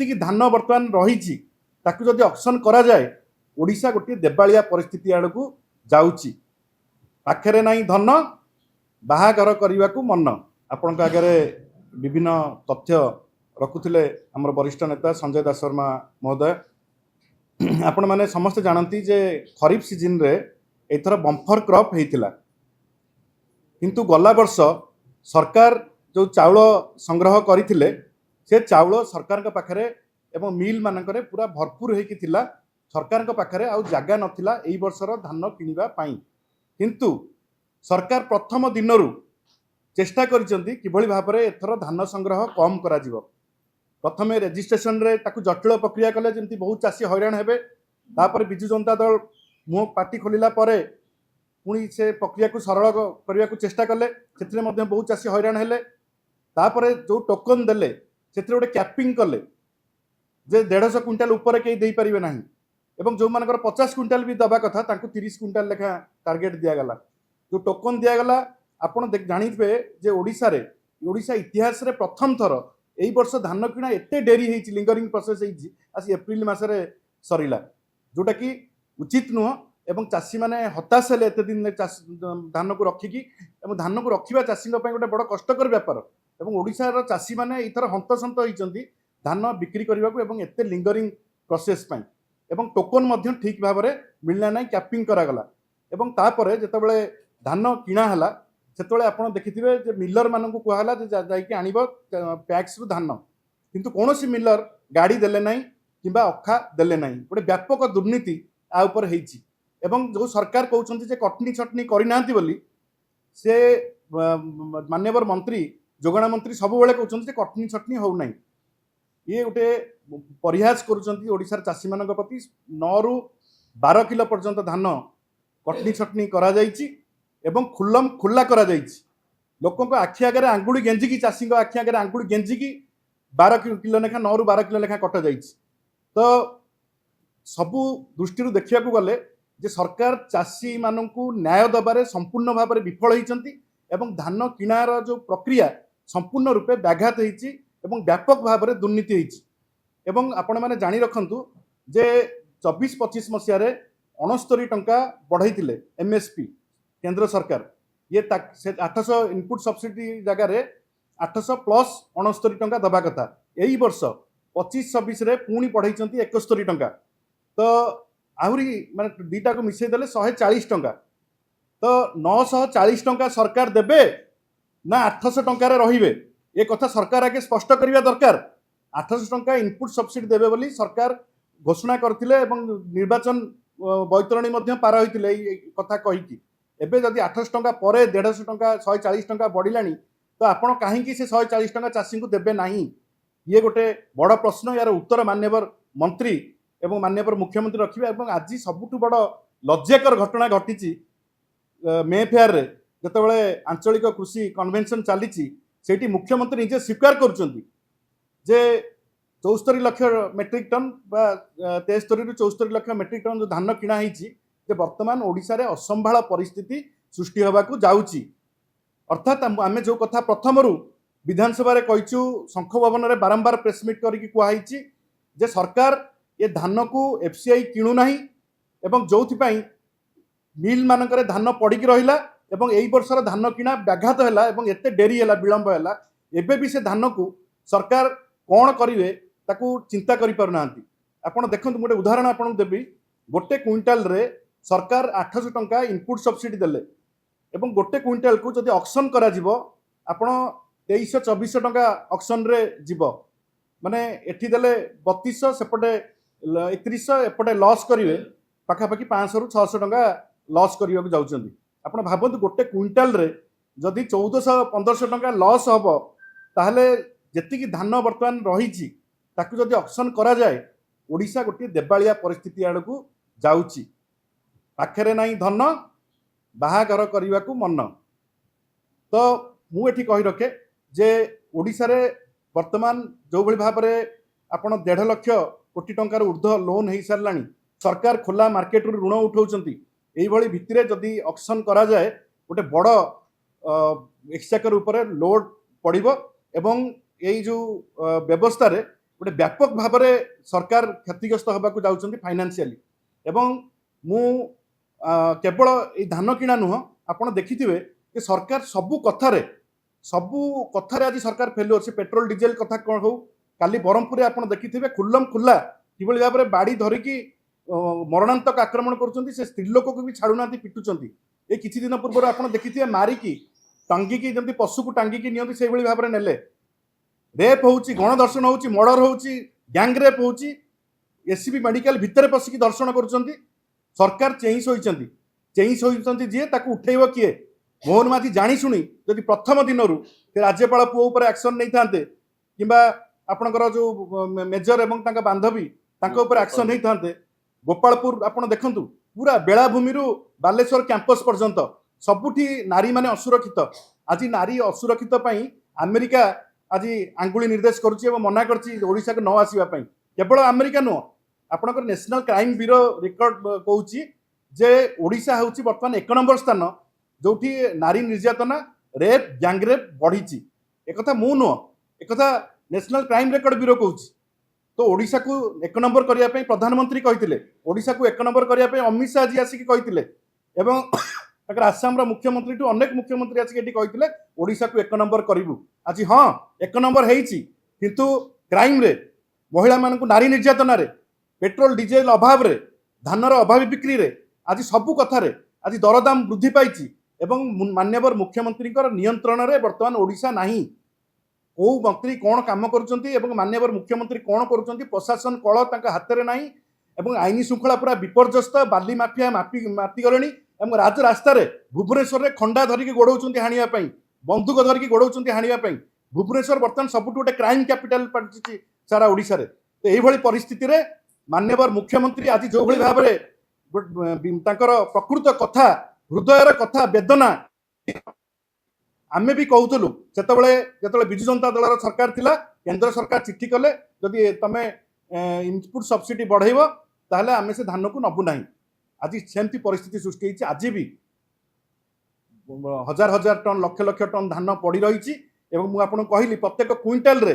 ଯେତିକି ଧାନ ବର୍ତ୍ତମାନ ରହିଛି ତାକୁ ଯଦି ଅକ୍ସନ୍ କରାଯାଏ ଓଡ଼ିଶା ଗୋଟିଏ ଦେବାଳିଆ ପରିସ୍ଥିତି ଆଡ଼କୁ ଯାଉଛି। ପାଖରେ ନାହିଁ ଧନ, ବାହାଘର କରିବାକୁ ମନ। ଆପଣଙ୍କ ଆଗରେ ବିଭିନ୍ନ ତଥ୍ୟ ରଖୁଥିଲେ ଆମର ବରିଷ୍ଠ ନେତା ସଞ୍ଜୟ ଦାସ ଶର୍ମା ମହୋଦୟ। आपण मैंने समस्ते जानती जे खरीफ सीजन रे एथर बम्फर क्रॉप होता, किंतु गला वर्ष सरकार जो चाउल संग्रह करथिले से चाउल सरकार के पाखरे एवं मिल मानकरे पूरा भरपूर होइकी थिला। सरकार के पाखरे आउ जागा नथिला एई वर्षर धान किनिबा पाई, किंतु सरकार प्रथम दिनरु चेष्टा करिसंती किभଳି भाबरे एथर धान संग्रह कम करा जिवो। प्रथमे रेजिस्ट्रेशन रे ताकू जटिल प्रक्रिया कले जेमती बहुत चाषी हैरान हेबे। तापर बिजु जनता दल मुह पार्टी खोलिला परे पुणी से प्रक्रिया को सरल करने को चेष्टा कले, से बहुत चाषी हैरान हेले। तापर जो टोकन देले से गोटे कैपिंग कले जे 150 क्विंटाल ऊपर कहीं दे पारे ना, एवं जो मानकर 50 क्विंटाल भी दबा कथा 30 क्विंटाल लेखा टार्गेट दिगला। जो टोकन दिगला आपड़ जानिबे जे ओडिशा इतिहास रे प्रथम थर एई वर्ष धान किणा एते डेरी होती, लिंगरिंग प्रोसेस होती एप्रिल मसरे सरीला, जोटा कि उचित नुह। एवं चाषी मैंने हताश हेले एते दिन धान को रखिकी, धान को रखा चाषी गोटे बड़ कष्टकर व्यापार। एवं ओडिशार चाषी मैंने इथर हंतसंत होती धान बिक्री करने को एते लिंगरिंग प्रोसेस पाई, एवं टोकन मध्य ठीक भाव में मिलना ना, कैपिंग करागला। एवं तापरे जेतेबेले धान किणा हला सेतेबेले आपण देखिथिबे जे मिलर मानकु कहला जे जाइके आनिबो पैक्स रु धान, किंतु कोनोसी मिलर गाड़ी देले नाही किंबा अखा देले नाही। गोटे व्यापक दुर्नीति आ ऊपर हेछि। एवं जो सरकार कहउछन्ति जे कटनी छटनी करि नांती बोली से मान्यवर मंत्री जोगाण मंत्री सब बेले कहउछन्ति जे कटनी छटनी हो नाही। ये गोटे परिहास करूछन्ति ओडिसार चाषी मानक प्रति। 9 रु 12 किलो पर्यंत धान कटनी छटनी करा जाइछि एवं खुल्लम खुल्ला करा जाइछि। लोकों को आखि आगे आंगुड़ी गेंजिकी, चाषी आखि आगे आंगुड़ी गेंजिकी 12 किलो लेखा 9 रु 12 किलो लेखा कटा जाइछि। तो सबु दृष्टि देखा गले जे सरकार चाषी मानू न्याय दबारे संपूर्ण भाव में विफल होती एवं धान किणार जो प्रक्रिया संपूर्ण रूपे व्याघात होती एवं व्यापक भाव में दुर्नीति होती। एवं आपण मैंने जानी रखु जे 24-25 मसीह 69 टंका बढ़ाई एमएसपी केंद्र सरकार। ये 800 इनपुट सब्सिडी जगार 800 प्लस 69 टंका दबा कथा। यही वर्ष 25-26 पुणी बढ़ाई 71 टंका। तो आहरी माने दीटा को मिसई देले 140 टंका। तो 940 टंका सरकार देबे ना 800 टंकार रहिबे, ये कथा सरकार आगे स्पष्ट करवा दरकार। 800 टंका इनपुट सब्सिडी देबे बोली सरकार घोषणा करथिले एवं निर्वाचन बैतरणी मध्य पार होइतिले कथा कहिकी। एबे जदि 800 टंका परे 150 टंका 140 टंका बढ़िलानी तो आपण काहेकि से 140 टंका चाषी को देबे नाही? ये गोटे बड़ प्रश्न। यार उत्तर मान्यवर मंत्री एवं मान्यवर मुख्यमंत्री रखिबे। एवं आज सबुठु बड़ लज्जाकर घटना घटी मे फेयर रे जतबेले आंचलिक कृषि कन्वेंशन चली सेठी मुख्यमंत्री निजे स्वीकार करुचंती जे 74 लाख मेट्रिक टन 73 रु 74 लाख मेट्रिक टन जो धान किणा होती जे वर्तमान ओडिशा रे असंभाळ परिस्थिति सृष्टि होबाकू जाउची। अर्थात आमे जो कथा प्रथम रु विधानसभा रे कहिचु, शंख भवन रे बारंबार प्रेसमिट करिकी कुआइची जे सरकार ये धान को एफसीआई किणु नाही एवं जोथिपाई मिल मानकरे धान पड़िकी रहिला एवं एई वर्षर धान किणा व्याघात हैला एवं एते डेरी हैला, विलंब हैला। एबे भी से धान को सरकार कौन करिवे ताकू चिंता करि पारु नांती। आपण देखंतु गोटे उदाहरण आपण देबी। गोटे क्विंटाल रे सरकार 800 टंका इनपुट सब्सिडी देले एवं गोटे क्विंटाल को जदि ऑक्शन करा जिवो आपण 2300-2400 टंका ऑक्शन रे जिवो, माने एठी देले 3200 सेपटे 3100 एपटे लॉस करिवे पाखापाखि 500 रु 600 टंका लॉस करने को जाउछन्ती। आपण भाबंतु गोटे क्विंटाल रे जदि 1400-1500 टंका लॉस हबो ताहले जेतिकी धान वर्तमान रही ताकू जदि ऑक्शन करा जाए ओडिशा गोटे देबालिया परिस्थिति आड़कू जाउची। पाखरे नाही धन, बाहाघर करने को मन। तो मु एठी कहि रखे जे ओडिशा रे वर्तमान जो भली भाव में आपण 1.5 लाख कोटी टंकार ऊर्ध्व लोन हो सारानी। सरकार खोला मार्केट रू ऋण उठाउछन्ती। एई भली भित्तिरे जदि ऑक्शन करा जाए गोटे बड़ एक्सचेकर ऊपर लोड पड़िबो एवं एई जो व्यवस्था रे गोटे व्यापक भाव में सरकार क्षतिग्रस्त होगा जाऊँच फाइनान्शियली एवं मु केवल ये धान किणा नुह आप देखिथे कि सरकार सबू कथार आज सरकार फेल्युअर से पेट्रोल डीजेल कथा कौन हो काली ब्रह्मपुर आप देखिथे खुल्लम खुल्ला कि भाव में बाड़ी धरिकी मरणांतक आक्रमण कर स्त्रीलोक को भी छाड़ूना पिटुंट ये किसी दिन पूर्व आप देखिथे मारिकी टांगिकी जमी पशु को टांगिकी नियंती से भाव में नेले रेप हो गणदर्शन हो मर्डर हो गैंग रेप हो एससीबी मेडिकल भितर पशिकी दर्शन कर सरकार चेई शोती जी उठेब किए मोहन माझी जाशुणी जदि प्रथम दिन राज्यपाल पुओ पर एक्शन नहीं था कि आपणकर जो मेजर एवं बांधवी एक्शन नहीं था गोपालपुर आप देखु पूरा बेलाभूमि बालेश्वर कैंपस पर्यंत सबुठी नारी माने असुरक्षित आज नारी असुरक्षित अमेरिका आज आंगुली निर्देश करुच्ची मना करशा को न आसवाई केवल अमेरिका नुह आपणकर नेशनल क्राइम ब्यूरो रिकॉर्ड कहूँ जे ओडिशा हूँ बर्तमान 1 नंबर स्थान जो नारी निर्यातना रेप गैंगरेप बढ़ी एक मु नुह एक नेशनल क्राइम रिकॉर्ड ब्यूरो कहूँ तो ओडिशा को 1 नंबर करने प्रधानमंत्री कहते ओडिशा को 1 नंबर करने अमित शाह जी आसिक कहते आसाम मुख्यमंत्री ठू अनेक मुख्यमंत्री आसिक कहते ओडिशा को 1 नंबर करूँ आज हाँ 1 नंबर किंतु क्राइम रे महिला मानक नारी निर्यातना रे पेट्रोल डीजेल अभाव रे धानर अभावी बिक्री रे आज सबू कथार आज दरदाम वृद्धि पाई एवं माननीय मुख्यमंत्री नियंत्रण रे वर्तमान ओडिशा नहीं कौ मंत्री कौन काम कर माननीय मुख्यमंत्री कौन कर प्रशासन कल हाथ में नहीं एवं आईन श्रृंखला पूरा विपर्यस्त बाली माफिया माति गले राज रास्तार भुवनेश्वर में खंडा धरिकी गोड़ाऊँ हाणापी बंदूक धरिकी गोड़ाऊँ हाणापी भुवनेश्वर बर्तमान सबुठ गोटे क्राइम कैपिटल पड़ी सारा ओडिशा रे तो यही परिस्थिति रे माननीय मुख्यमंत्री आज जो भाव में प्रकृत कथा हृदयर कथा वेदना आमे भी कहूलु जो विजु जनता दल सरकार थिला केंद्र सरकार चिट्ठी कले जदि तमे इनपुट सब्सिडी बढ़ेब ताहले आमे से धान को नबू ना आज सेमती परिस्थिति सृष्टि होती आज भी हजार हजार टन लक्ष लक्ष टन धान पड़ी रही मुझे कहली प्रत्येक क्विंटाल रे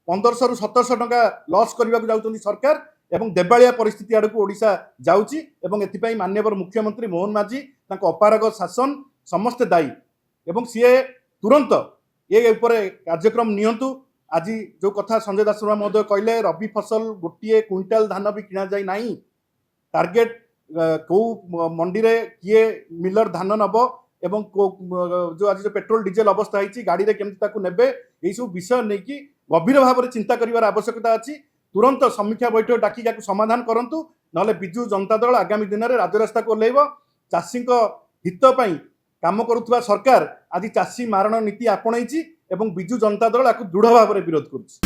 1500 रु 1700 टंका लॉस करने जाऊँ सरकार एवं देवालिया परिस्थिति आड़ को ओडिशा जाऊँगी एवं एथिपाई माननीय मुख्यमंत्री मोहन माझी अपारग शासन समस्ते दायी एवं सीए तुरंत ये कार्यक्रम नियंतु आज जो कथा संजय दास महोदय कहले रबी फसल गोटे क्विंटाल धान भी किना जाए नहीं टार्गेट कौ मंडी रे किए मिलर धान नब एवं जो आज जो पेट्रोल डीजेल अवस्था होती गाड़ी रे केमती नेबे यही सब विषय नहीं कि गभीर भाव में चिंता करार आवश्यकता अच्छी तुरंत समीक्षा बैठक डाकी समाधान करंतु नले बिजु जनता दल आगामी दिन में राजरास्ता को ओह्लैब चाषी हित काम करुवा सरकार आज चाषी मारण नीति आपणई एवं बिजु जनता दल दृढ़ भाव में विरोध करुच्ची।